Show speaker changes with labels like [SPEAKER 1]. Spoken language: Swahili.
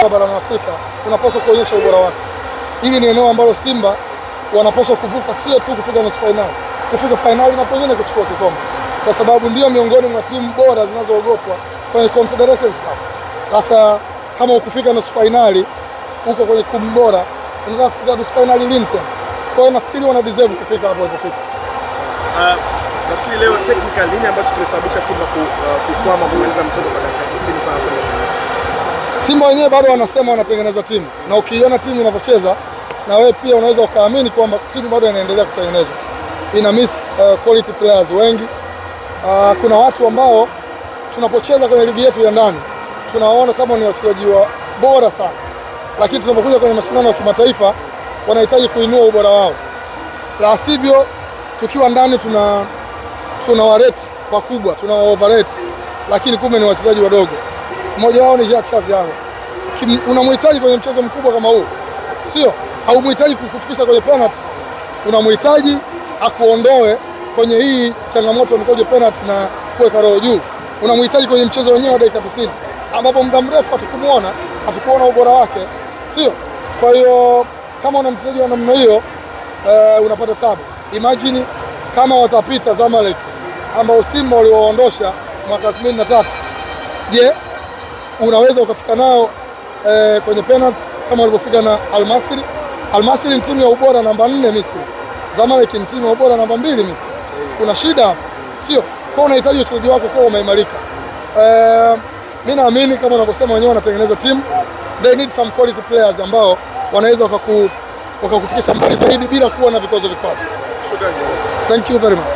[SPEAKER 1] barani Afrika unapaswa kuonyesha ubora wako. Hili ni eneo ambalo Simba wanapaswa kuvuka, sio tu kufika nusu finali, kufika finali na pengine kuchukua kikombe, kwa sababu ndio miongoni mwa timu bora zinazoogopwa kwenye Confederations Cup. Sasa kama ukufika nusu finali uko kwenye kundi bora, unataka kufika nusu finali lini tena? Kwa hiyo nafikiri wana deserve kufika hapo walipofika.
[SPEAKER 2] Nafikiri leo technical nini ambacho kilisababisha Simba kukwama kumaliza mchezo kwa dakika 90 kwa kwenda.
[SPEAKER 1] Simba wenyewe bado wanasema wanatengeneza timu, na ukiona timu inavyocheza na wewe pia unaweza ukaamini kwamba timu bado inaendelea kutengenezwa. Ina miss quality players wengi. Kuna watu ambao tunapocheza kwenye ligi yetu ya ndani tunawaona kama ni wachezaji bora sana, lakini tunapokuja kwenye mashindano ya kimataifa wanahitaji kuinua ubora wao. La sivyo tukiwa ndani tuna warate pakubwa, tuna overrate, lakini kumbe ni wachezaji wadogo. Mmoja wao ni Charles Yanga. Unamhitaji kwenye mchezo mkubwa kama huu, sio? Haumhitaji kukufikisha kwenye penalty, unamhitaji akuondoe kwenye hii changamoto mkoje penalty na kuweka roho juu. Unamhitaji kwenye mchezo wenyewe wa dakika 90 ambapo muda mrefu hatukuona ubora wake, sio? Kwa hiyo kama una mchezaji wa namna hiyo unapata tabu. Imagine kama watapita Zamalek ambao Simba waliwaondosha mwaka 2003. Je, unaweza ukafika nao kwenye penalty kama walivyofika na Al-Masry? Al-Masry ni timu ya ubora namba 4 Misri. Zamalek ni timu ya ubora namba 2 Misri. Kuna shida hapo, sio? Kwa unahitaji wachezaji wako kwa umeimarika. Mimi naamini kama unavyosema wenyewe wanatengeneza timu. They need some quality players ambao wanaweza wakakufikisha mbali zaidi bila kuwa na vikwazo. Thank you very much.